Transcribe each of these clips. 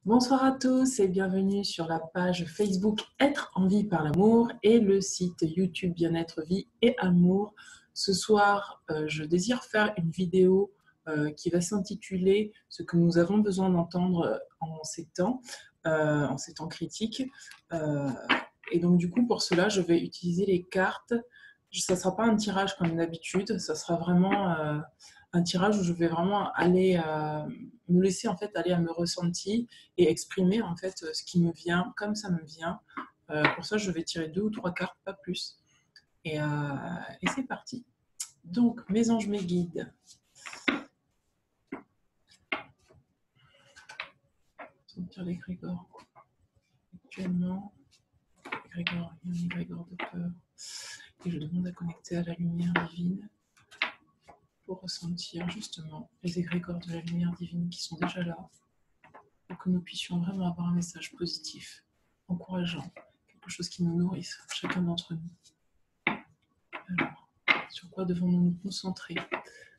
Bonsoir à tous et bienvenue sur la page Facebook Être en vie par l'amour et le site YouTube Bien-être vie et amour. Ce soir, je désire faire une vidéo qui va s'intituler « Ce que nous avons besoin d'entendre en ces temps critiques ». Et donc du coup, pour cela, je vais utiliser les cartes. Ça ne sera pas un tirage comme d'habitude, ça sera vraiment un tirage où je vais vraiment aller me laisser en fait aller à mes ressentis et exprimer en fait ce qui me vient comme ça me vient. Pour ça, je vais tirer 2 ou 3 cartes, pas plus. Et c'est parti. Donc, mes anges, mes guides. Sentir l'égrégore. Actuellement, il y a un égrégore de peur. Et je demande à connecter à la lumière divine pour ressentir justement les égrégores de la lumière divine qui sont déjà là, pour que nous puissions vraiment avoir un message positif, encourageant, quelque chose qui nous nourrisse, chacun d'entre nous. Alors, sur quoi devons-nous nous concentrer?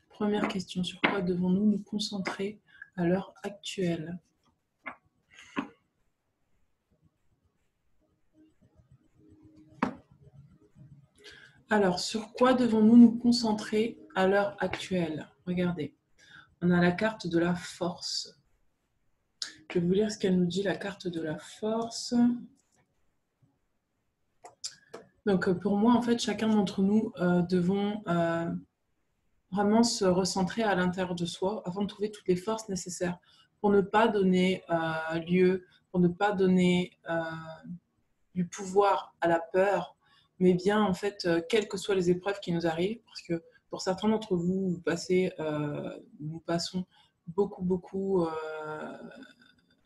Première question, sur quoi devons-nous nous concentrer à l'heure actuelle? Alors, sur quoi devons-nous nous concentrer à l'heure actuelle? Regardez, on a la carte de la force. Je vais vous lire ce qu'elle nous dit, la carte de la force. Donc, pour moi, en fait, chacun d'entre nous devons vraiment se recentrer à l'intérieur de soi afin de trouver toutes les forces nécessaires pour ne pas donner pour ne pas donner du pouvoir à la peur, mais bien en fait, quelles que soient les épreuves qui nous arrivent, parce que pour certains d'entre vous, nous passons beaucoup,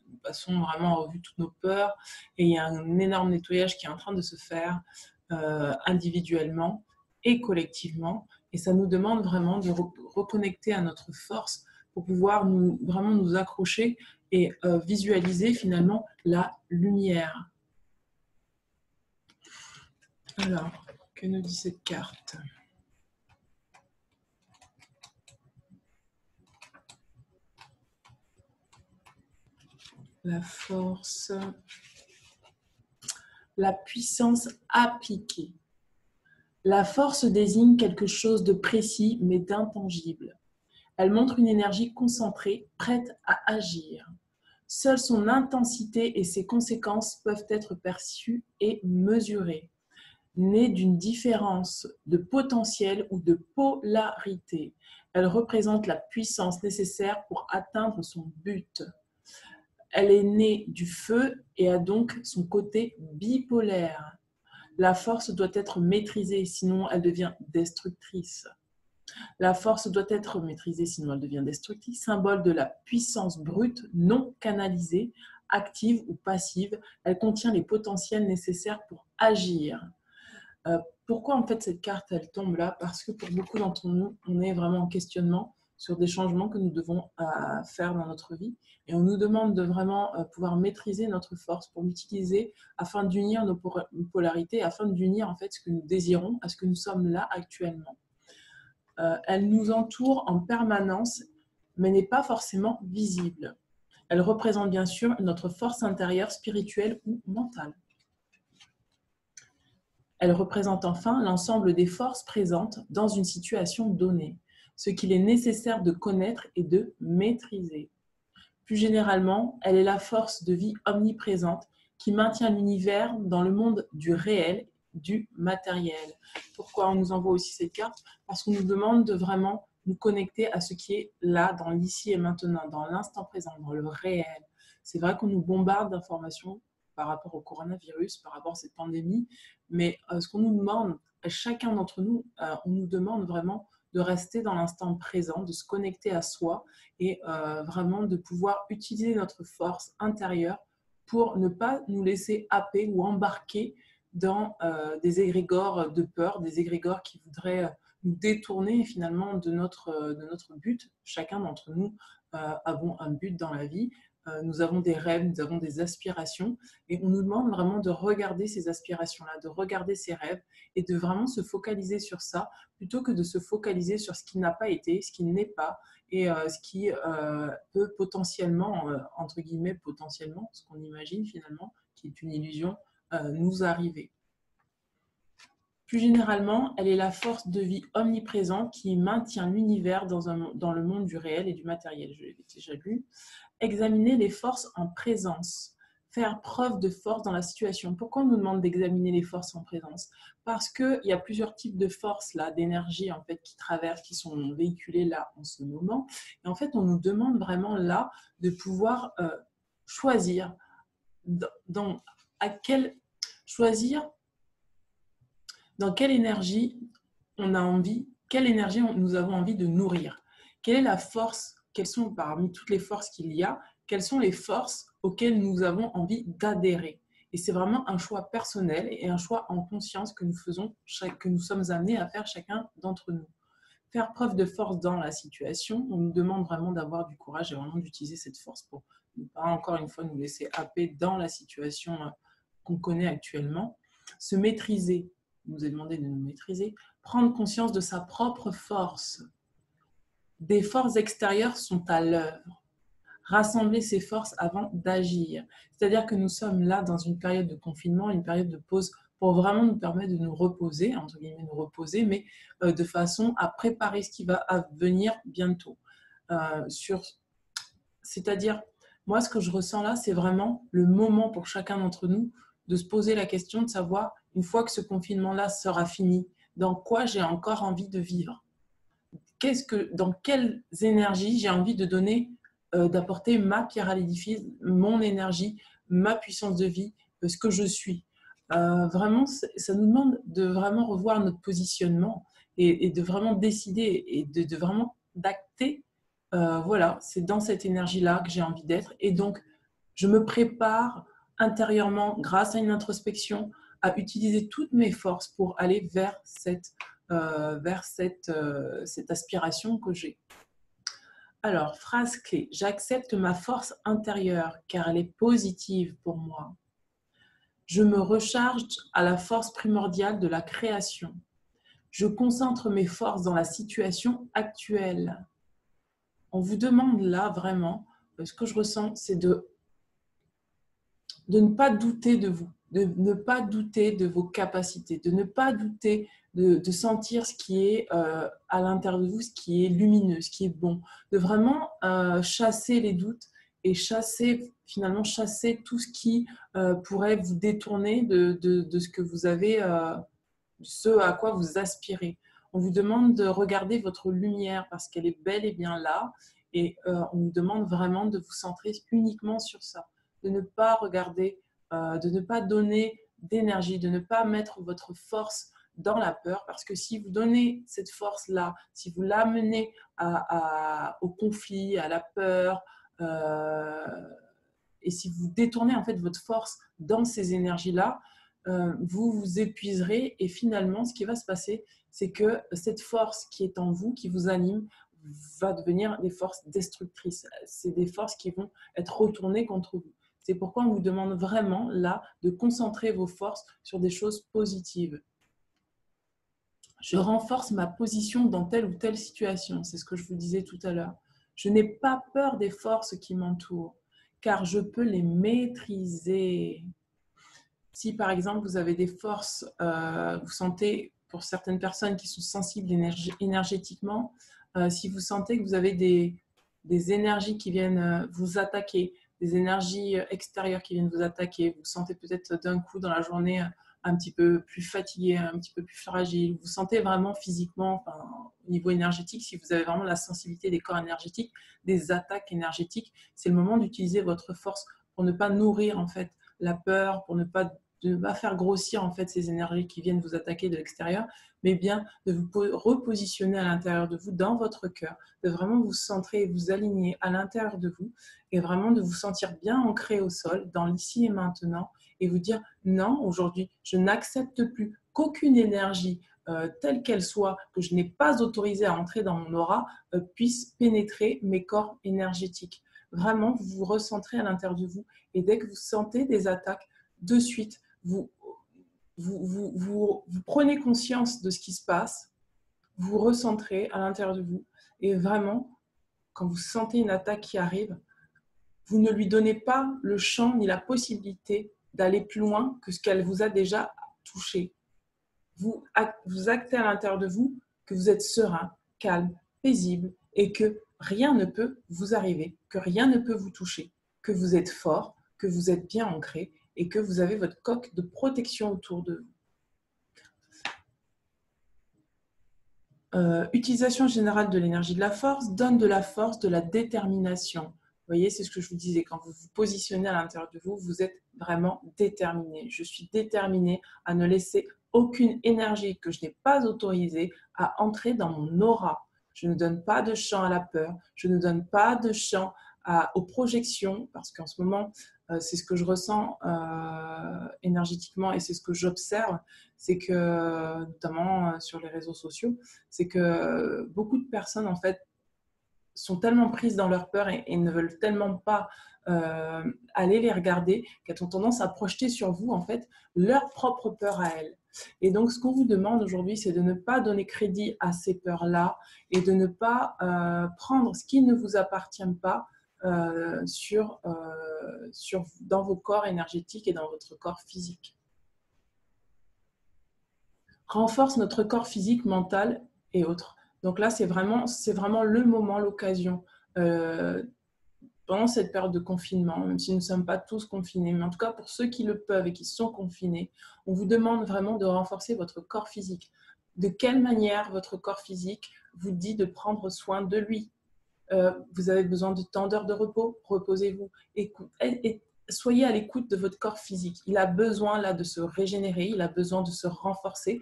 nous passons vraiment en revue toutes nos peurs, et il y a un énorme nettoyage qui est en train de se faire individuellement et collectivement, et ça nous demande vraiment de reconnecter à notre force pour pouvoir vraiment nous accrocher et visualiser finalement la lumière. Alors, que nous dit cette carte? La force, la puissance appliquée. La force désigne quelque chose de précis mais d'intangible. Elle montre une énergie concentrée, prête à agir. Seule son intensité et ses conséquences peuvent être perçues et mesurées. Née d'une différence de potentiel ou de polarité, elle représente la puissance nécessaire pour atteindre son but. Elle est née du feu et a donc son côté bipolaire. La force doit être maîtrisée, sinon elle devient destructrice. La force doit être maîtrisée, sinon elle devient destructrice, symbole de la puissance brute, non canalisée, active ou passive. Elle contient les potentiels nécessaires pour agir. Pourquoi en fait cette carte elle tombe là? Parce que pour beaucoup d'entre nous, on est vraiment en questionnement sur des changements que nous devons faire dans notre vie, et on nous demande de vraiment pouvoir maîtriser notre force pour l'utiliser afin d'unir nos polarités, afin d'unir en fait ce que nous désirons à ce que nous sommes là actuellement. Elle nous entoure en permanence, mais n'est pas forcément visible. Elle représente bien sûr notre force intérieure, spirituelle ou mentale. Elle représente enfin l'ensemble des forces présentes dans une situation donnée, ce qu'il est nécessaire de connaître et de maîtriser. Plus généralement, elle est la force de vie omniprésente qui maintient l'univers dans le monde du réel, du matériel. Pourquoi on nous envoie aussi cette carte? Parce qu'on nous demande de vraiment nous connecter à ce qui est là, dans l'ici et maintenant, dans l'instant présent, dans le réel. C'est vrai qu'on nous bombarde d'informations par rapport au coronavirus, par rapport à cette pandémie, mais ce qu'on nous demande, chacun d'entre nous, on nous demande vraiment de rester dans l'instant présent, de se connecter à soi et vraiment de pouvoir utiliser notre force intérieure pour ne pas nous laisser happer ou embarquer dans des égrégores de peur, des égrégores qui voudraient nous détourner finalement de notre but. Chacun d'entre nous avons un but dans la vie. Nous avons des rêves, nous avons des aspirations et on nous demande vraiment de regarder ces aspirations-là, de regarder ces rêves et de vraiment se focaliser sur ça plutôt que de se focaliser sur ce qui n'a pas été, ce qui n'est pas et ce qui peut potentiellement, entre guillemets potentiellement, ce qu'on imagine finalement, qui est une illusion, nous arriver. Plus généralement, elle est la force de vie omniprésente qui maintient l'univers dans le monde du réel et du matériel. Je l'ai déjà lu. Examiner les forces en présence. Faire preuve de force dans la situation. Pourquoi on nous demande d'examiner les forces en présence? Parce qu'il y a plusieurs types de forces là, d'énergie en fait, qui traversent, qui sont véhiculées là en ce moment. Et en fait, on nous demande vraiment là de pouvoir choisir choisir dans quelle énergie on a envie, quelle énergie nous avons envie de nourrir. Quelle est la force, quelles sont parmi toutes les forces qu'il y a, quelles sont les forces auxquelles nous avons envie d'adhérer. Et c'est vraiment un choix personnel et un choix en conscience que nous faisons, que nous sommes amenés à faire chacun d'entre nous. Faire preuve de force dans la situation, on nous demande vraiment d'avoir du courage et vraiment d'utiliser cette force pour ne pas encore une fois nous laisser happer dans la situation qu'on connaît actuellement. Se maîtriser, il nous est demandé de nous maîtriser, prendre conscience de sa propre force. Des forces extérieures sont à l'œuvre. Rassembler ces forces avant d'agir. C'est-à-dire que nous sommes là dans une période de confinement, une période de pause pour vraiment nous permettre de nous reposer, entre guillemets nous reposer, mais de façon à préparer ce qui va venir bientôt. C'est-à-dire, moi, ce que je ressens là, c'est vraiment le moment pour chacun d'entre nous de se poser la question de savoir, une fois que ce confinement-là sera fini, dans quoi j'ai encore envie de vivre? Dans quelles énergies j'ai envie de donner, d'apporter ma pierre à l'édifice, mon énergie, ma puissance de vie, ce que je suis. Vraiment, ça nous demande de vraiment revoir notre positionnement et de vraiment décider et de vraiment d'acter, voilà, c'est dans cette énergie-là que j'ai envie d'être. Et donc, je me prépare intérieurement, grâce à une introspection, à utiliser toutes mes forces pour aller vers cette aspiration que j'ai. Alors, phrase clé. J'accepte ma force intérieure car elle est positive pour moi. Je me recharge à la force primordiale de la création. Je concentre mes forces dans la situation actuelle. On vous demande là vraiment, ce que je ressens, c'est de ne pas douter de vous, de ne pas douter de vos capacités, de ne pas douter de sentir ce qui est à l'intérieur de vous, ce qui est lumineux, ce qui est bon, de vraiment chasser les doutes et finalement chasser tout ce qui pourrait vous détourner de ce que vous avez, ce à quoi vous aspirez. On vous demande de regarder votre lumière parce qu'elle est bel et bien là et on vous demande vraiment de vous centrer uniquement sur ça, de ne pas regarder, de ne pas donner d'énergie, de ne pas mettre votre force dans la peur parce que si vous donnez cette force-là, si vous l'amenez au conflit, à la peur, et si vous détournez en fait votre force dans ces énergies-là, vous vous épuiserez et finalement ce qui va se passer, c'est que cette force qui est en vous, qui vous anime, va devenir des forces destructrices. C'est des forces qui vont être retournées contre vous. C'est pourquoi on vous demande vraiment là de concentrer vos forces sur des choses positives. Je renforce ma position dans telle ou telle situation, c'est ce que je vous disais tout à l'heure. Je n'ai pas peur des forces qui m'entourent, car je peux les maîtriser. Si par exemple vous avez des forces, vous sentez, pour certaines personnes qui sont sensibles énergétiquement, si vous sentez que vous avez des énergies qui viennent vous attaquer, des énergies extérieures qui viennent vous attaquer, vous sentez peut-être d'un coup dans la journée un petit peu plus fatigué, un petit peu plus fragile, vous sentez vraiment physiquement, enfin, au niveau énergétique, si vous avez vraiment la sensibilité des corps énergétiques, des attaques énergétiques, c'est le moment d'utiliser votre force pour ne pas nourrir en fait la peur, pour de ne pas faire grossir en fait ces énergies qui viennent vous attaquer de l'extérieur, mais bien de vous repositionner à l'intérieur de vous, dans votre cœur, de vraiment vous centrer et vous aligner à l'intérieur de vous et vraiment de vous sentir bien ancré au sol, dans l'ici et maintenant, et vous dire non, aujourd'hui, je n'accepte plus qu'aucune énergie, telle qu'elle soit, que je n'ai pas autorisée à entrer dans mon aura, puisse pénétrer mes corps énergétiques. vraiment, vous vous recentrez à l'intérieur de vous. Et dès que vous sentez des attaques, de suite, vous prenez conscience de ce qui se passe, vous recentrez à l'intérieur de vous. Et vraiment, quand vous sentez une attaque qui arrive, vous ne lui donnez pas le champ ni la possibilité d'aller plus loin que ce qu'elle vous a déjà touché. Vous actez à l'intérieur de vous que vous êtes serein, calme, paisible et que rien ne peut vous arriver, que rien ne peut vous toucher, que vous êtes fort, que vous êtes bien ancré et que vous avez votre coque de protection autour de vous. Utilisation générale de l'énergie de la force donne de la force, de la détermination. Vous voyez, c'est ce que je vous disais, quand vous vous positionnez à l'intérieur de vous, vous êtes vraiment déterminé. Je suis déterminée à ne laisser aucune énergie que je n'ai pas autorisée à entrer dans mon aura. Je ne donne pas de champ à la peur, je ne donne pas de champ aux projections, parce qu'en ce moment, c'est ce que je ressens énergétiquement et c'est ce que j'observe, c'est que, notamment sur les réseaux sociaux, c'est que beaucoup de personnes, en fait, sont tellement prises dans leur peur et ne veulent tellement pas aller les regarder qu'elles ont tendance à projeter sur vous, en fait, leur propre peur à elles. Et donc, ce qu'on vous demande aujourd'hui, c'est de ne pas donner crédit à ces peurs-là et de ne pas prendre ce qui ne vous appartient pas dans vos corps énergétiques et dans votre corps physique. Renforce notre corps physique, mental et autres. Donc là, c'est vraiment le moment, l'occasion. Pendant cette période de confinement, même si nous ne sommes pas tous confinés, mais en tout cas pour ceux qui le peuvent et qui sont confinés, on vous demande vraiment de renforcer votre corps physique. De quelle manière votre corps physique vous dit de prendre soin de lui? Vous avez besoin de temps d'heures de repos, reposez-vous. Et soyez à l'écoute de votre corps physique. Il a besoin là de se régénérer, il a besoin de se renforcer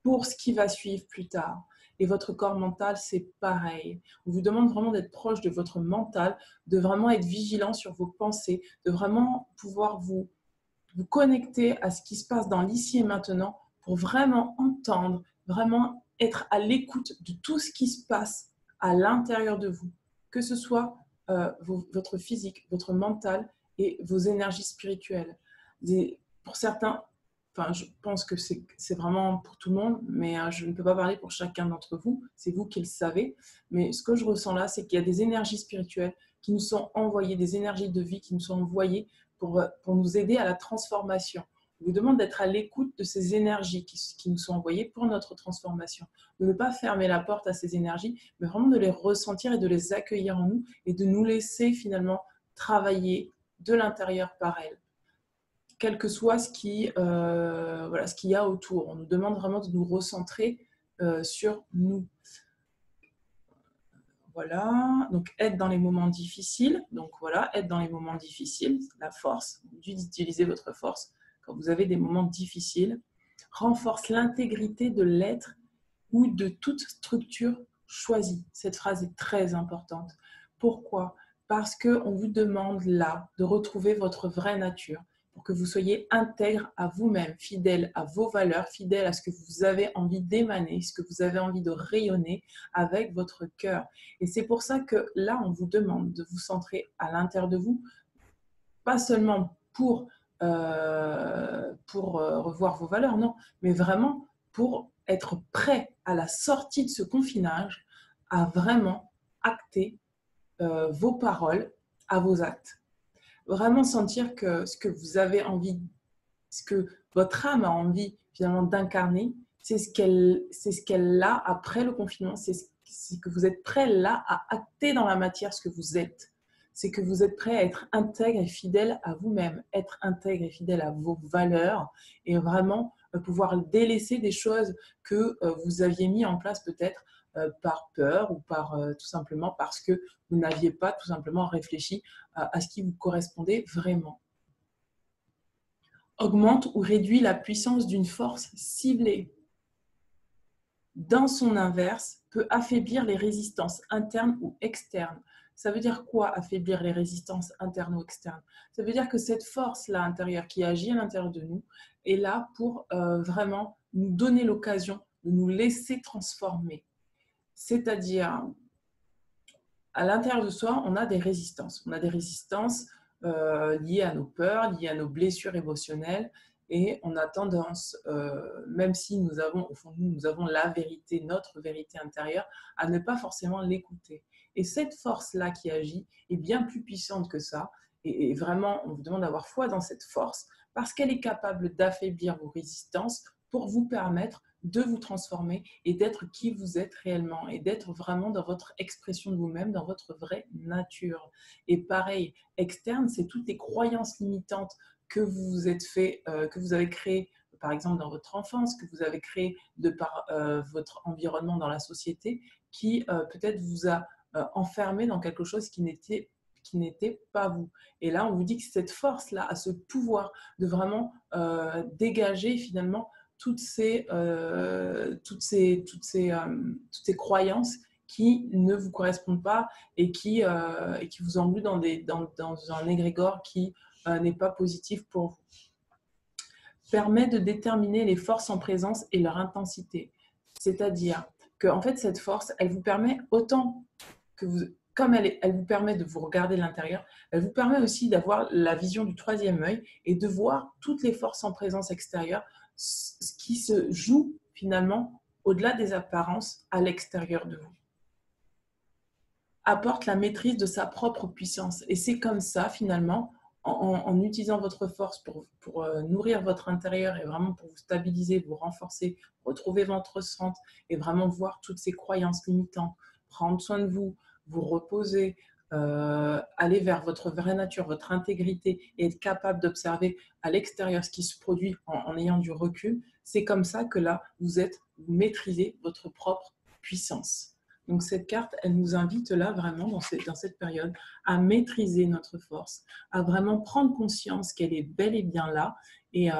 pour ce qui va suivre plus tard. Et votre corps mental, c'est pareil. On vous demande vraiment d'être proche de votre mental, de vraiment être vigilant sur vos pensées, de vraiment pouvoir vous connecter à ce qui se passe dans l'ici et maintenant pour vraiment entendre, vraiment être à l'écoute de tout ce qui se passe à l'intérieur de vous, que ce soit votre physique, votre mental et vos énergies spirituelles. Pour certains, enfin, je pense que c'est vraiment pour tout le monde, mais je ne peux pas parler pour chacun d'entre vous, c'est vous qui le savez. Mais ce que je ressens là, c'est qu'il y a des énergies spirituelles qui nous sont envoyées, des énergies de vie qui nous sont envoyées pour nous aider à la transformation. On vous demande d'être à l'écoute de ces énergies qui nous sont envoyées pour notre transformation. De ne pas fermer la porte à ces énergies, mais vraiment de les ressentir et de les accueillir en nous et de nous laisser finalement travailler de l'intérieur par elles, quel que soit ce qu'il y a autour. On nous demande vraiment de nous recentrer sur nous. Voilà, donc être dans les moments difficiles. Donc voilà, être dans les moments difficiles, la force, d'utiliser votre force quand vous avez des moments difficiles. Renforce l'intégrité de l'être ou de toute structure choisie. Cette phrase est très importante. Pourquoi? Parce qu'on vous demande là de retrouver votre vraie nature, pour que vous soyez intègre à vous-même, fidèle à vos valeurs, fidèle à ce que vous avez envie d'émaner, ce que vous avez envie de rayonner avec votre cœur. Et c'est pour ça que là, on vous demande de vous centrer à l'intérieur de vous, pas seulement pour revoir vos valeurs, non, mais vraiment pour être prêt à la sortie de ce confinage, à vraiment acter vos paroles à vos actes. Vraiment sentir que ce que vous avez envie, ce que votre âme a envie finalement d'incarner, c'est ce qu'elle a après le confinement, c'est que vous êtes prêt là à acter dans la matière ce que vous êtes. C'est que vous êtes prêt à être intègre et fidèle à vous-même, être intègre et fidèle à vos valeurs et vraiment pouvoir délaisser des choses que vous aviez mis en place peut-être par peur ou tout simplement parce que vous n'aviez pas tout simplement réfléchi à ce qui vous correspondait vraiment. Augmente ou réduit la puissance d'une force ciblée. Dans son inverse, peut affaiblir les résistances internes ou externes. Ça veut dire quoi, affaiblir les résistances internes ou externes? Ça veut dire que cette force-là intérieure qui agit à l'intérieur de nous est là pour vraiment nous donner l'occasion de nous laisser transformer. C'est-à-dire, à l'intérieur de soi, on a des résistances. On a des résistances liées à nos peurs, liées à nos blessures émotionnelles. Et on a tendance, même si nous avons, au fond de nous, nous avons la vérité, notre vérité intérieure, à ne pas forcément l'écouter. Et cette force-là qui agit est bien plus puissante que ça. Et vraiment, on vous demande d'avoir foi dans cette force parce qu'elle est capable d'affaiblir vos résistances pour vous permettre de vous transformer et d'être qui vous êtes réellement et d'être vraiment dans votre expression de vous-même, dans votre vraie nature. Et pareil, externe, c'est toutes les croyances limitantes que vous vous êtes fait, que vous avez créées, par exemple dans votre enfance, que vous avez créées de par votre environnement dans la société, qui peut-être vous a enfermé dans quelque chose qui n'était pas vous. Et là, on vous dit que cette force-là a ce pouvoir de vraiment dégager finalement toutes ces croyances qui ne vous correspondent pas et qui vous engluent dans un égrégore qui n'est pas positif pour vous. Permet de déterminer les forces en présence et leur intensité. C'est-à-dire que en fait, cette force, elle vous permet autant que vous, comme elle vous permet de vous regarder l'intérieur, elle vous permet aussi d'avoir la vision du troisième œil et de voir toutes les forces en présence extérieure, ce qui se joue finalement au-delà des apparences à l'extérieur de vous. Apporte la maîtrise de sa propre puissance. Et c'est comme ça, finalement, en utilisant votre force pour nourrir votre intérieur et vraiment pour vous stabiliser, vous renforcer, retrouver votre centre et vraiment voir toutes ces croyances limitantes, prendre soin de vous, vous reposer, aller vers votre vraie nature, votre intégrité et être capable d'observer à l'extérieur ce qui se produit en ayant du recul, c'est comme ça que là, vous maîtrisez votre propre puissance. Donc cette carte, elle nous invite là vraiment dans cette période à maîtriser notre force, à vraiment prendre conscience qu'elle est bel et bien là et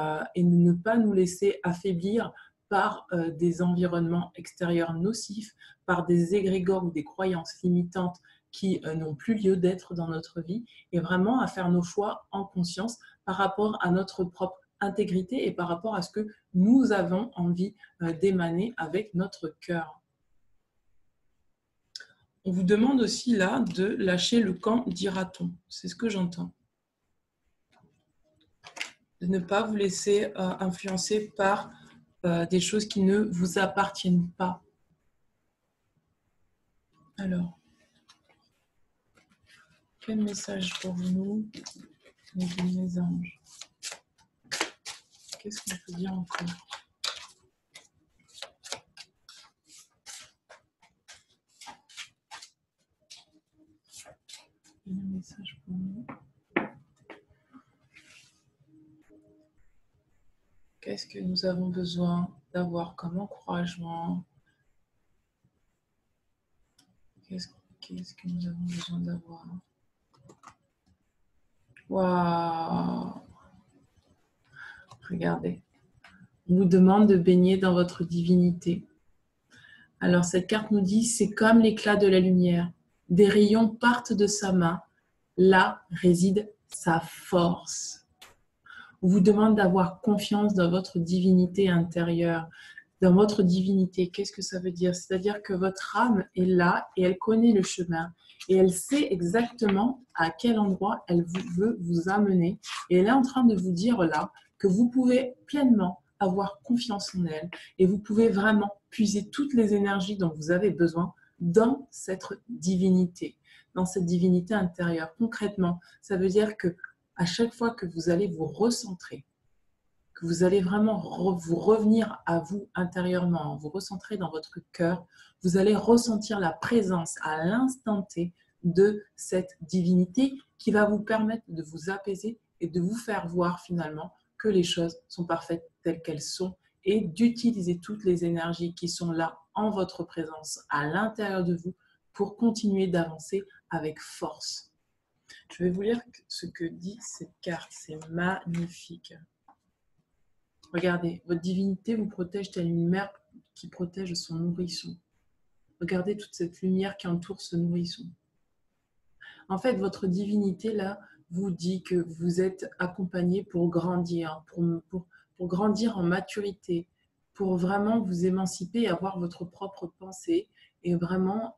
ne pas nous laisser affaiblir par des environnements extérieurs nocifs, par des égrégores ou des croyances limitantes qui n'ont plus lieu d'être dans notre vie et vraiment à faire nos choix en conscience par rapport à notre propre intégrité et par rapport à ce que nous avons envie d'émaner avec notre cœur. On vous demande aussi là de lâcher le camp dira-t-on. C'est ce que j'entends. De ne pas vous laisser influencer par des choses qui ne vous appartiennent pas. Alors, quel message pour nous, mes anges? Qu'est-ce qu'on peut dire encore? Un message pour nous. Qu'est-ce que nous avons besoin d'avoir comme encouragement? Qu'est-ce que nous avons besoin d'avoir? Waouh! Regardez. On vous demande de baigner dans votre divinité. Alors cette carte nous dit, c'est comme l'éclat de la lumière. Des rayons partent de sa main. Là réside sa force. On vous demande d'avoir confiance dans votre divinité intérieure. Dans votre divinité, qu'est-ce que ça veut dire? C'est-à-dire que votre âme est là et elle connaît le chemin. Et elle sait exactement à quel endroit elle veut vous amener. Et elle est en train de vous dire là que vous pouvez pleinement avoir confiance en elle. Et vous pouvez vraiment puiser toutes les énergies dont vous avez besoin dans cette divinité intérieure. Concrètement, ça veut dire que à chaque fois que vous allez vous recentrer, que vous allez vraiment vous revenir à vous intérieurement, vous recentrer dans votre cœur, vous allez ressentir la présence à l'instant T de cette divinité qui va vous permettre de vous apaiser et de vous faire voir finalement que les choses sont parfaites telles qu'elles sont et d'utiliser toutes les énergies qui sont là en votre présence à l'intérieur de vous pour continuer d'avancer avec force. Je vais vous lire ce que dit cette carte, c'est magnifique. Regardez, votre divinité vous protège telle une mère qui protège son nourrisson. Regardez toute cette lumière qui entoure ce nourrisson. En fait, votre divinité, là, vous dit que vous êtes accompagné pour grandir, pour grandir en maturité, pour vraiment vous émanciper et avoir votre propre pensée et vraiment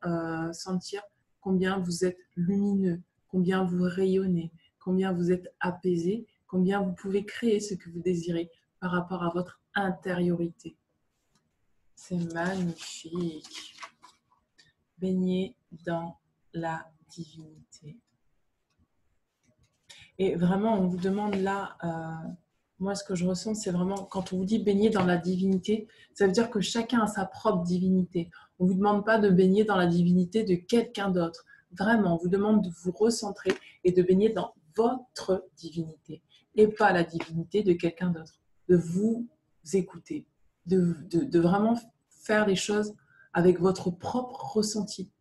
sentir combien vous êtes lumineux, combien vous rayonnez, combien vous êtes apaisé, combien vous pouvez créer ce que vous désirez par rapport à votre intériorité. C'est magnifique. Baigner dans la divinité. Et vraiment, on vous demande là, moi ce que je ressens, c'est vraiment, quand on vous dit baigner dans la divinité, ça veut dire que chacun a sa propre divinité. On ne vous demande pas de baigner dans la divinité de quelqu'un d'autre. Vraiment, on vous demande de vous recentrer et de baigner dans votre divinité et pas la divinité de quelqu'un d'autre. De vous écouter, de vraiment faire les choses avec votre propre ressenti.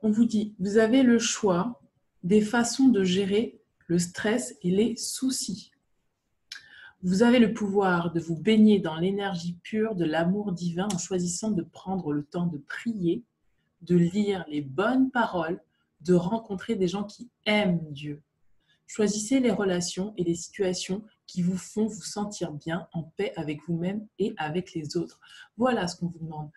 On vous dit, vous avez le choix des façons de gérer le stress et les soucis. Vous avez le pouvoir de vous baigner dans l'énergie pure de l'amour divin en choisissant de prendre le temps de prier, de lire les bonnes paroles, de rencontrer des gens qui aiment Dieu. Choisissez les relations et les situations qui vous font vous sentir bien, en paix avec vous-même et avec les autres. Voilà ce qu'on vous demande.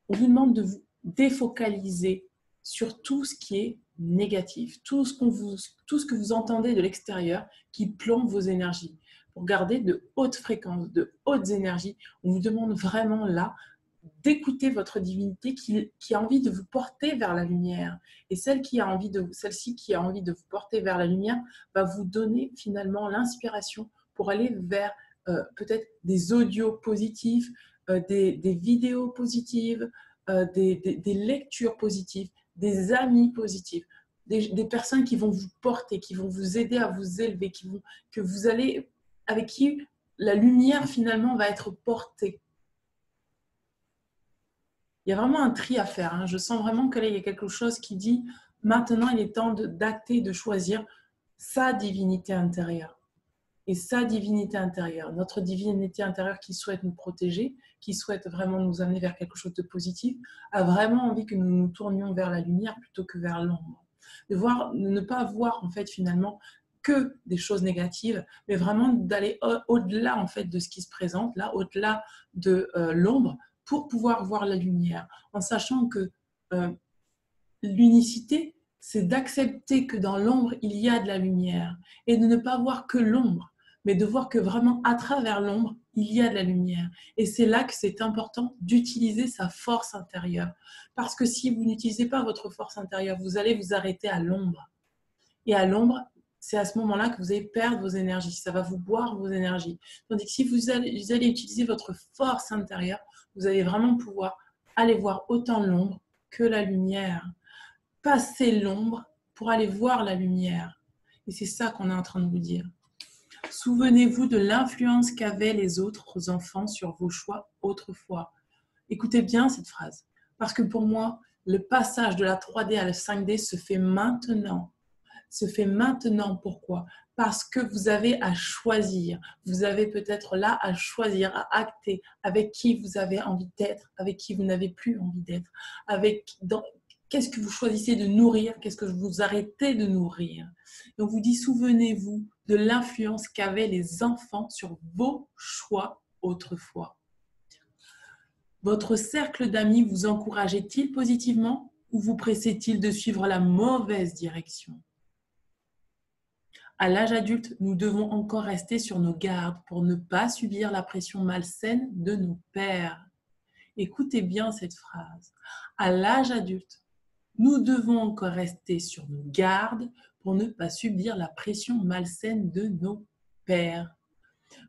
On vous demande de vous défocaliser sur tout ce qui est négatif, tout ce que vous entendez de l'extérieur qui plombe vos énergies. Pour garder de hautes fréquences, de hautes énergies, on vous demande vraiment là d'écouter votre divinité qui a envie de vous porter vers la lumière. Et celle-ci qui a envie de vous porter vers la lumière va vous donner finalement l'inspiration pour aller vers peut-être des audios positifs, des vidéos positives, des lectures positives, des amis positifs, des personnes qui vont vous porter, qui vont vous aider à vous élever, avec qui la lumière finalement va être portée. Il y a vraiment un tri à faire. Hein. Je sens vraiment qu'il y a quelque chose qui dit maintenant il est temps d'acter, de choisir sa divinité intérieure. Et sa divinité intérieure, notre divinité intérieure qui souhaite nous protéger, qui souhaite vraiment nous amener vers quelque chose de positif, a vraiment envie que nous nous tournions vers la lumière plutôt que vers l'ombre. De ne pas voir en fait finalement que des choses négatives, mais vraiment d'aller au-delà en fait de ce qui se présente, là, au-delà de l'ombre, pour pouvoir voir la lumière, en sachant que l'unicité, c'est d'accepter que dans l'ombre, il y a de la lumière, et de ne pas voir que l'ombre, mais de voir que vraiment à travers l'ombre, il y a de la lumière. Et c'est là que c'est important d'utiliser sa force intérieure. Parce que si vous n'utilisez pas votre force intérieure, vous allez vous arrêter à l'ombre. Et à l'ombre, c'est à ce moment-là que vous allez perdre vos énergies. Ça va vous boire vos énergies. Tandis que si vous allez utiliser votre force intérieure, vous allez vraiment pouvoir aller voir autant l'ombre que la lumière. Passer l'ombre pour aller voir la lumière. Et c'est ça qu'on est en train de vous dire. Souvenez-vous de l'influence qu'avaient les autres enfants sur vos choix autrefois. Écoutez bien cette phrase. Parce que pour moi, le passage de la 3D à la 5D se fait maintenant. Se fait maintenant. Pourquoi ? Parce que vous avez à choisir. Vous avez peut-être là à choisir, à acter avec qui vous avez envie d'être, avec qui vous n'avez plus envie d'être. Qu'est-ce que vous choisissez de nourrir? Qu'est-ce que vous arrêtez de nourrir? Donc, vous dit, souvenez-vous de l'influence qu'avaient les enfants sur vos choix autrefois. Votre cercle d'amis vous encourageait-il positivement ou vous pressait-il de suivre la mauvaise direction? À l'âge adulte, nous devons encore rester sur nos gardes pour ne pas subir la pression malsaine de nos pères. Écoutez bien cette phrase. À l'âge adulte, nous devons encore rester sur nos gardes pour ne pas subir la pression malsaine de nos pères.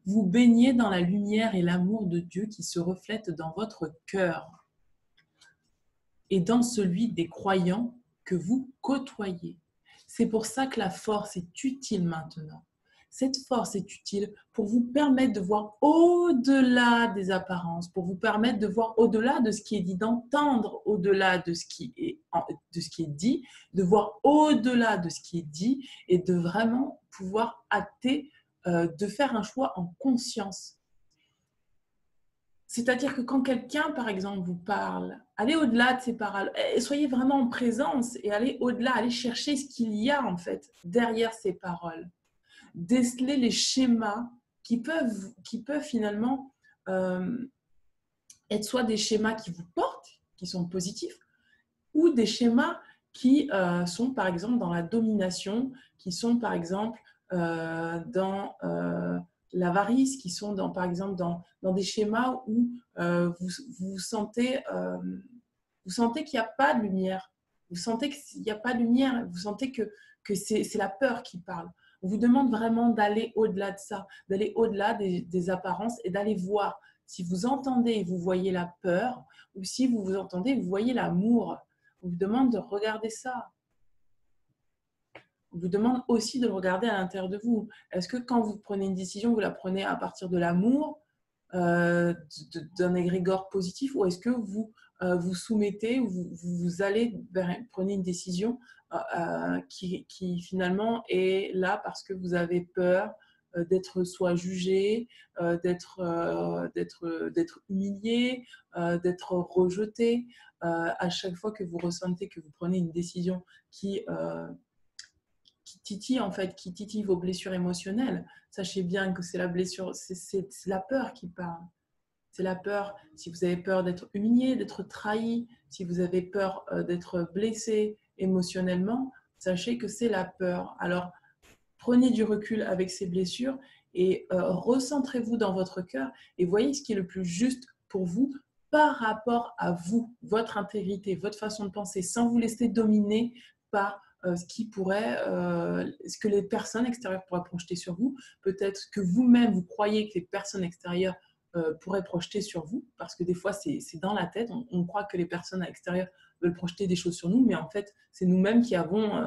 Vous baignez dans la lumière et l'amour de Dieu qui se reflètent dans votre cœur et dans celui des croyants que vous côtoyez. C'est pour ça que la force est utile maintenant. Cette force est utile pour vous permettre de voir au-delà des apparences, pour vous permettre de voir au-delà de ce qui est dit, d'entendre au-delà de ce qui est dit, de voir au-delà de ce qui est dit et de vraiment pouvoir acter, de faire un choix en conscience. C'est-à-dire que quand quelqu'un, par exemple, vous parle, allez au-delà de ces paroles, soyez vraiment en présence et allez au-delà, allez chercher ce qu'il y a en fait derrière ces paroles. Déceler les schémas qui peuvent finalement être soit des schémas qui vous portent, qui sont positifs, ou des schémas qui sont par exemple dans la domination, qui sont par exemple dans l'avarice, qui sont par exemple dans des schémas où vous sentez qu'il n'y a pas de lumière, vous sentez qu'il n'y a pas de lumière, vous sentez que c'est la peur qui parle. On vous demande vraiment d'aller au-delà de ça, d'aller au-delà des apparences et d'aller voir si vous entendez et vous voyez la peur, ou si vous vous entendez et vous voyez l'amour. On vous demande de regarder ça. On vous demande aussi de le regarder à l'intérieur de vous. Est-ce que quand vous prenez une décision, vous la prenez à partir de l'amour, d'un égrégore positif, ou est-ce que vous vous soumettez, ou vous allez prenez une décision qui finalement est là parce que vous avez peur d'être soit jugé, d'être humilié, d'être rejeté. À chaque fois que vous ressentez que vous prenez une décision qui titille en fait, qui titille vos blessures émotionnelles, sachez bien que c'est la blessure, c'est la peur qui parle. C'est la peur. Si vous avez peur d'être humilié, d'être trahi, si vous avez peur d'être blessé émotionnellement, sachez que c'est la peur. Alors, prenez du recul avec ces blessures et recentrez-vous dans votre cœur et voyez ce qui est le plus juste pour vous par rapport à vous, votre intégrité, votre façon de penser, sans vous laisser dominer par ce que les personnes extérieures pourraient projeter sur vous. Peut-être que vous-même, vous croyez que les personnes extérieures pourraient projeter sur vous, parce que des fois, c'est dans la tête. On croit que les personnes extérieures veulent projeter des choses sur nous, mais en fait, c'est nous-mêmes qui avons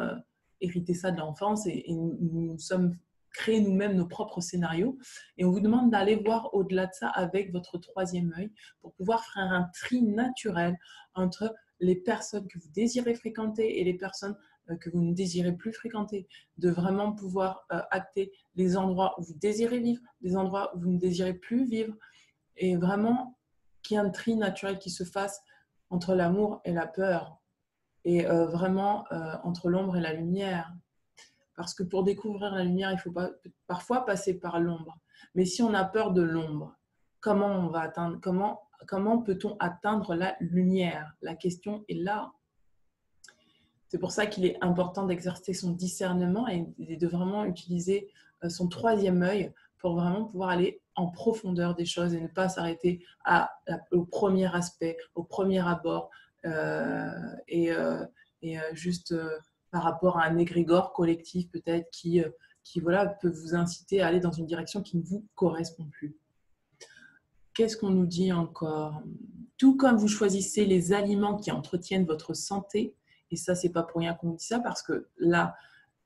hérité ça de l'enfance et nous sommes créés nous-mêmes nos propres scénarios. Et on vous demande d'aller voir au-delà de ça avec votre troisième œil pour pouvoir faire un tri naturel entre les personnes que vous désirez fréquenter et les personnes que vous ne désirez plus fréquenter, de vraiment pouvoir acter les endroits où vous désirez vivre, les endroits où vous ne désirez plus vivre, et vraiment qu'il y ait un tri naturel qui se fasse entre l'amour et la peur, et vraiment entre l'ombre et la lumière. Parce que pour découvrir la lumière, il faut parfois passer par l'ombre. Mais si on a peur de l'ombre, comment peut-on atteindre la lumière? La question est là. C'est pour ça qu'il est important d'exercer son discernement et de vraiment utiliser son troisième œil pour vraiment pouvoir aller en profondeur des choses et ne pas s'arrêter au premier aspect, au premier abord juste par rapport à un égrégore collectif peut-être qui voilà, peut vous inciter à aller dans une direction qui ne vous correspond plus. Qu'est-ce qu'on nous dit encore? Tout comme vous choisissez les aliments qui entretiennent votre santé, et ça, c'est pas pour rien qu'on dit ça, parce que là,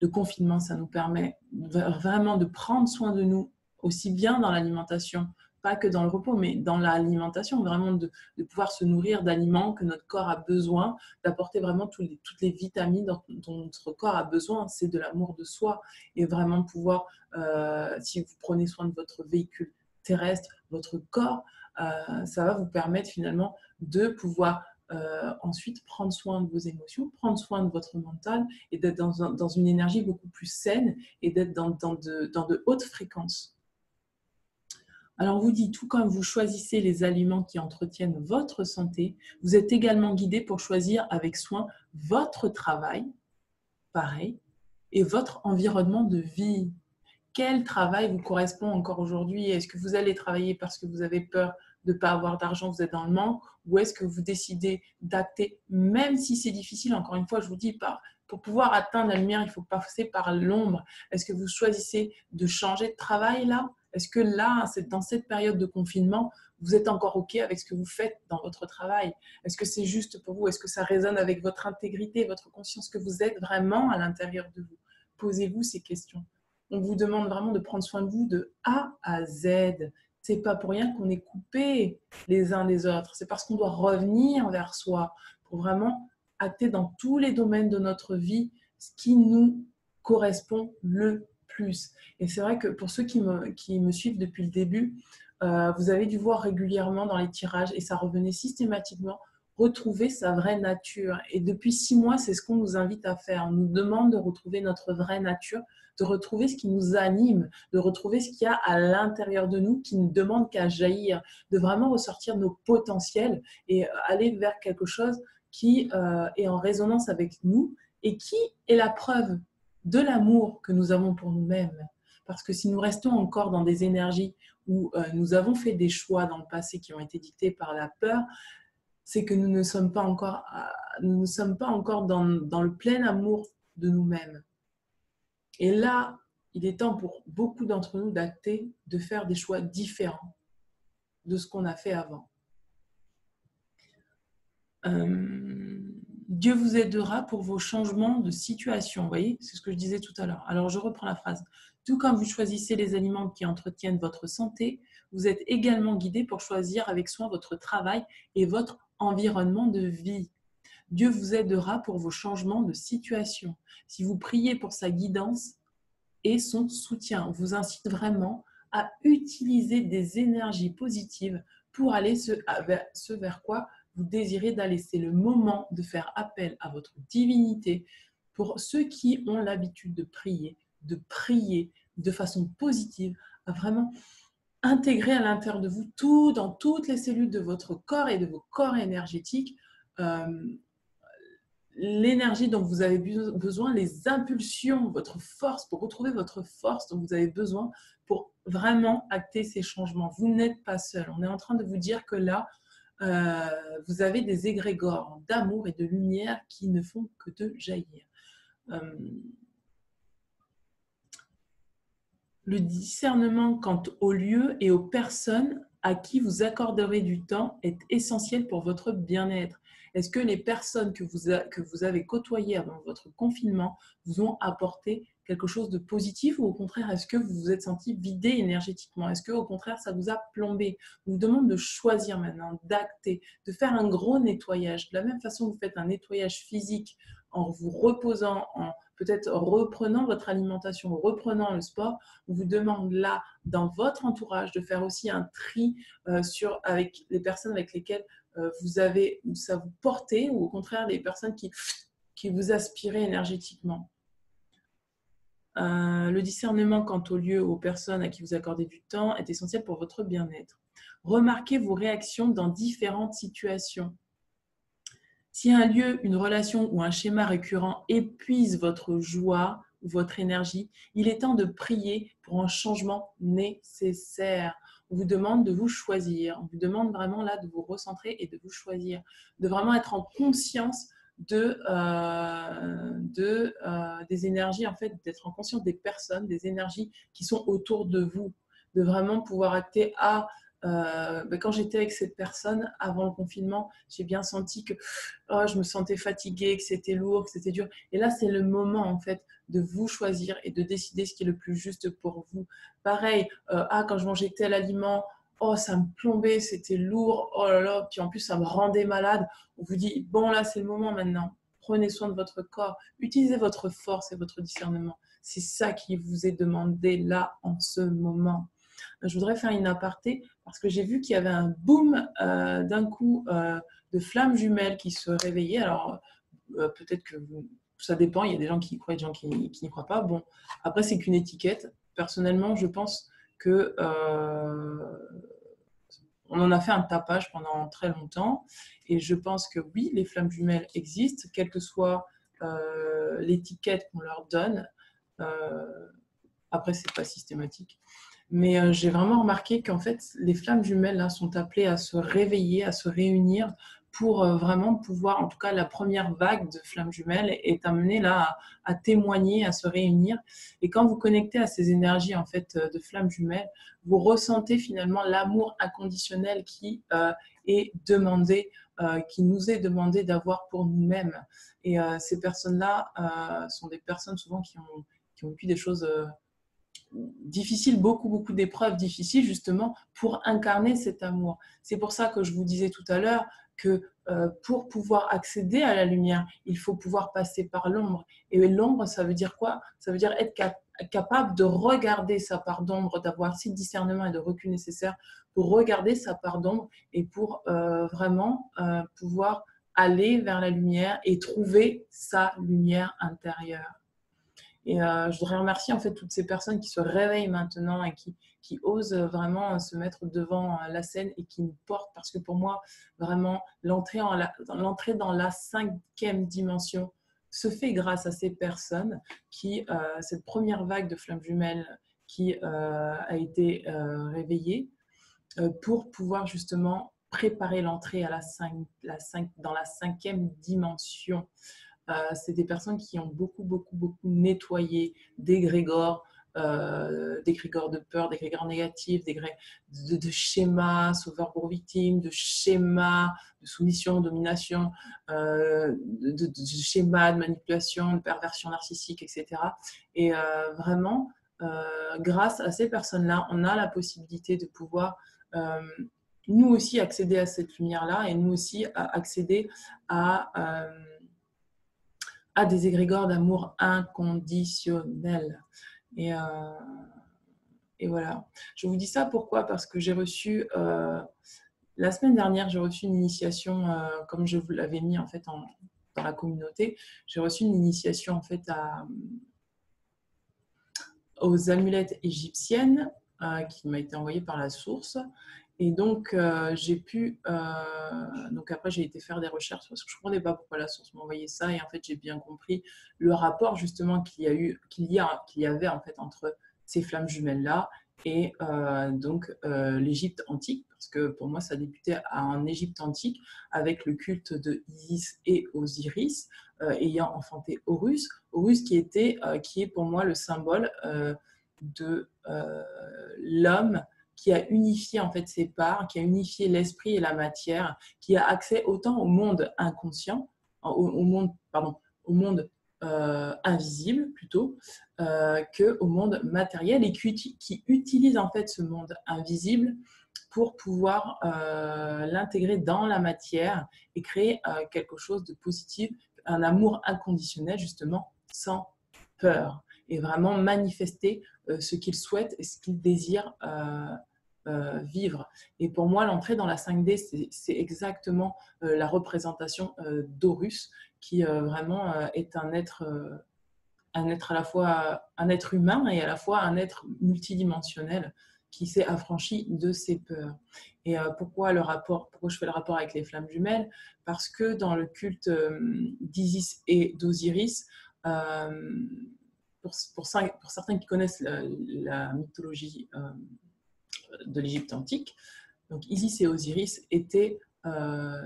le confinement, ça nous permet vraiment de prendre soin de nous, aussi bien dans l'alimentation, pas que dans le repos, mais dans l'alimentation, vraiment de pouvoir se nourrir d'aliments que notre corps a besoin, d'apporter vraiment toutes les vitamines dont notre corps a besoin. C'est de l'amour de soi, et vraiment pouvoir, si vous prenez soin de votre véhicule terrestre, votre corps, ça va vous permettre finalement de pouvoir ensuite prendre soin de vos émotions, prendre soin de votre mental et d'être dans une énergie beaucoup plus saine et d'être dans de hautes fréquences. Alors, on vous dit, tout comme vous choisissez les aliments qui entretiennent votre santé, vous êtes également guidé pour choisir avec soin votre travail, pareil, et votre environnement de vie. Quel travail vous correspond encore aujourd'hui? Est-ce que vous allez travailler parce que vous avez peur de ne pas avoir d'argent, vous êtes dans le manque, ou est-ce que vous décidez d'acter, même si c'est difficile? Encore une fois, je vous dis, pour pouvoir atteindre la lumière, il faut passer par l'ombre. Est-ce que vous choisissez de changer de travail là? Est-ce que là, dans cette période de confinement, vous êtes encore OK avec ce que vous faites dans votre travail? Est-ce que c'est juste pour vous? Est-ce que ça résonne avec votre intégrité, votre conscience, que vous êtes vraiment à l'intérieur de vous? Posez-vous ces questions. On vous demande vraiment de prendre soin de vous de A à Z. C'est pas pour rien qu'on est coupés les uns des autres. C'est parce qu'on doit revenir vers soi pour vraiment acter dans tous les domaines de notre vie ce qui nous correspond le plus. Et c'est vrai que pour ceux qui me suivent depuis le début, vous avez dû voir régulièrement dans les tirages, et ça revenait systématiquement, retrouver sa vraie nature. Et depuis 6 mois, c'est ce qu'on nous invite à faire. On nous demande de retrouver notre vraie nature de retrouver ce qui nous anime, de retrouver ce qu'il y a à l'intérieur de nous qui ne demande qu'à jaillir, de vraiment ressortir nos potentiels et aller vers quelque chose qui est en résonance avec nous et qui est la preuve de l'amour que nous avons pour nous-mêmes. Parce que si nous restons encore dans des énergies où nous avons fait des choix dans le passé qui ont été dictés par la peur, c'est que nous ne sommes pas encore, dans le plein amour de nous-mêmes. Et là, il est temps pour beaucoup d'entre nous d'acter, de faire des choix différents de ce qu'on a fait avant. Dieu vous aidera pour vos changements de situation. Vous voyez, c'est ce que je disais tout à l'heure. Alors, je reprends la phrase. Tout comme vous choisissez les aliments qui entretiennent votre santé, vous êtes également guidé pour choisir avec soin votre travail et votre environnement de vie. Dieu vous aidera pour vos changements de situation. Si vous priez pour sa guidance et son soutien, on vous incite vraiment à utiliser des énergies positives pour aller ce vers quoi vous désirez d'aller. C'est le moment de faire appel à votre divinité. Pour ceux qui ont l'habitude de prier de façon positive, à vraiment intégrer à l'intérieur de vous dans toutes les cellules de votre corps et de vos corps énergétiques, l'énergie dont vous avez besoin, les impulsions, votre force, pour retrouver votre force dont vous avez besoin pour vraiment acter ces changements. Vous n'êtes pas seul. On est en train de vous dire que là, vous avez des égrégores d'amour et de lumière qui ne font que de jaillir. Le discernement quant aux lieux et aux personnes à qui vous accorderez du temps est essentiel pour votre bien-être. Est-ce que les personnes que vous avez côtoyées avant votre confinement vous ont apporté quelque chose de positif ou au contraire, est-ce que vous vous êtes senti vidé énergétiquement? Est-ce que au contraire, ça vous a plombé? On vous demande de choisir maintenant, d'acter, de faire un gros nettoyage. De la même façon que vous faites un nettoyage physique en vous reposant, en peut-être reprenant votre alimentation, reprenant le sport, on vous demande là, dans votre entourage, de faire aussi un tri avec les personnes avec lesquelles ça vous portait, ou au contraire, les personnes qui vous aspiraient énergétiquement. Le discernement quant aux lieux, aux personnes à qui vous accordez du temps est essentiel pour votre bien-être. Remarquez vos réactions dans différentes situations. Si un lieu, une relation ou un schéma récurrent épuise votre joie ou votre énergie, il est temps de prier pour un changement nécessaire. On vous demande de vous choisir. On vous demande vraiment là de vous recentrer et de vous choisir. De vraiment être en conscience des énergies, en fait, d'être en conscience des personnes, des énergies qui sont autour de vous. De vraiment pouvoir acter quand j'étais avec cette personne avant le confinement, j'ai bien senti que je me sentais fatiguée, que c'était lourd, que c'était dur. Et là, c'est le moment en fait de vous choisir et de décider ce qui est le plus juste pour vous. Pareil, quand je mangeais tel aliment, ça me plombait, c'était lourd, oh là là, puis en plus ça me rendait malade. On vous dit, bon là, c'est le moment maintenant. Prenez soin de votre corps, utilisez votre force et votre discernement. C'est ça qui vous est demandé là en ce moment. Je voudrais faire une aparté parce que j'ai vu qu'il y avait un boom d'un coup de flammes jumelles qui se réveillaient. Alors, peut-être que ça dépend, il y a des gens qui y croient et des gens qui n'y croient pas. Bon, après, c'est qu'une étiquette. Personnellement, je pense que on en a fait un tapage pendant très longtemps et je pense que oui, les flammes jumelles existent, quelle que soit l'étiquette qu'on leur donne. Après, c'est pas systématique. Mais j'ai vraiment remarqué qu'en fait, les flammes jumelles là, sont appelées à se réveiller, à se réunir pour vraiment pouvoir, en tout cas la première vague de flammes jumelles est amenée là à témoigner, à se réunir. Et quand vous connectez à ces énergies en fait de flammes jumelles, vous ressentez finalement l'amour inconditionnel qui est demandé, qui nous est demandé d'avoir pour nous-mêmes. Et ces personnes-là sont des personnes souvent qui ont vécu des choses difficile, beaucoup d'épreuves difficiles justement pour incarner cet amour. C'est pour ça que je vous disais tout à l'heure que pour pouvoir accéder à la lumière, il faut pouvoir passer par l'ombre. Et l'ombre, ça veut dire quoi? Ça veut dire être capable de regarder sa part d'ombre, d'avoir assez de discernement et de recul nécessaire pour regarder sa part d'ombre et pour vraiment pouvoir aller vers la lumière et trouver sa lumière intérieure. Et je voudrais remercier en fait toutes ces personnes qui se réveillent maintenant et qui osent vraiment se mettre devant la scène et qui nous portent, parce que pour moi, vraiment, l'entrée dans la cinquième dimension se fait grâce à ces personnes cette première vague de flammes jumelles qui a été réveillée pour pouvoir justement préparer l'entrée dans la cinquième dimension. C'est des personnes qui ont beaucoup nettoyé d'égrégores de peur, d'égrégores négatifs, de schémas sauveurs pour victimes, de schémas de soumission, domination, de schémas de manipulation, de perversion narcissique, etc. Et vraiment, grâce à ces personnes-là, on a la possibilité de pouvoir nous aussi accéder à cette lumière-là et nous aussi accéder à des égrégores d'amour inconditionnel. Et voilà. Je vous dis ça pourquoi? Parce que j'ai reçu, la semaine dernière, j'ai reçu une initiation, comme je vous l'avais mis en fait dans la communauté, j'ai reçu une initiation en fait aux amulettes égyptiennes qui m'a été envoyée par la source. Et donc, j'ai pu... donc après, j'ai été faire des recherches parce que je ne comprenais pas pourquoi la source m'envoyait ça. Et en fait, j'ai bien compris le rapport justement qu'il y avait en fait entre ces flammes jumelles-là et donc l'Égypte antique. Parce que pour moi, ça débutait en Égypte antique avec le culte de Isis et Osiris ayant enfanté Horus. Horus qui est pour moi le symbole de l'homme qui a unifié en fait ses parts, qui a unifié l'esprit et la matière, qui a accès autant au monde inconscient, au monde invisible plutôt, qu'au monde matériel et qui utilise en fait ce monde invisible pour pouvoir l'intégrer dans la matière et créer quelque chose de positif, un amour inconditionnel justement, sans peur, et vraiment manifester ce qu'il souhaite et ce qu'il désire vivre. Et pour moi, l'entrée dans la 5D, c'est exactement la représentation d'Horus, qui vraiment est un être à la fois un être humain et à la fois un être multidimensionnel qui s'est affranchi de ses peurs. Et pourquoi je fais le rapport avec les flammes jumelles? Parce que dans le culte d'Isis et d'Osiris, pour certains qui connaissent la mythologie de l'Égypte antique, donc Isis et Osiris étaient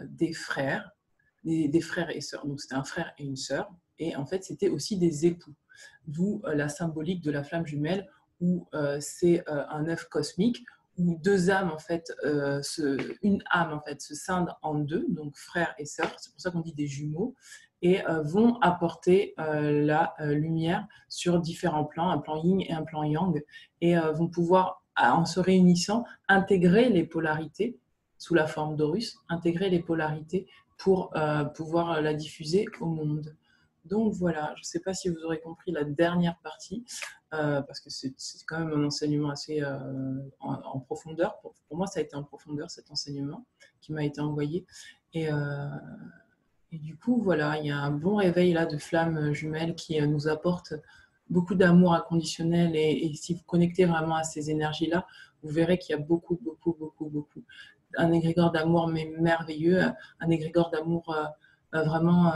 des frères, des frères et sœurs. Donc c'était un frère et une sœur, et en fait c'était aussi des époux. D'où la symbolique de la flamme jumelle, où c'est un œuf cosmique où deux âmes en fait, une âme en fait se scinde en deux, donc frère et sœur. C'est pour ça qu'on dit des jumeaux, et vont apporter la lumière sur différents plans, un plan yin et un plan yang, et vont pouvoir, en se réunissant, intégrer les polarités sous la forme d'Horus, intégrer les polarités pour pouvoir la diffuser au monde. Donc voilà, je ne sais pas si vous aurez compris la dernière partie, parce que c'est quand même un enseignement assez en profondeur. Pour moi, ça a été en profondeur cet enseignement qui m'a été envoyé. Et du coup, voilà, il y a un bon réveil là de flammes jumelles qui nous apporte beaucoup d'amour inconditionnel. Et si vous connectez vraiment à ces énergies-là, vous verrez qu'il y a beaucoup. Un égrégore d'amour mais merveilleux, un égrégore d'amour vraiment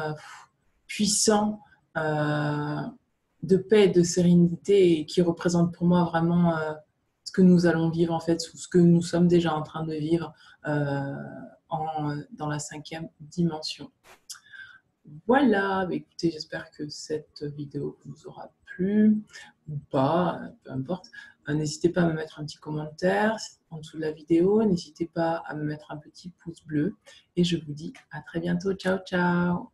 puissant, de paix et de sérénité, et qui représente pour moi vraiment ce que nous allons vivre en fait, ce que nous sommes déjà en train de vivre dans la cinquième dimension. Voilà, écoutez, j'espère que cette vidéo vous aura plu ou pas, peu importe. N'hésitez pas à me mettre un petit commentaire en dessous de la vidéo, n'hésitez pas à me mettre un petit pouce bleu, et je vous dis à très bientôt. Ciao, ciao!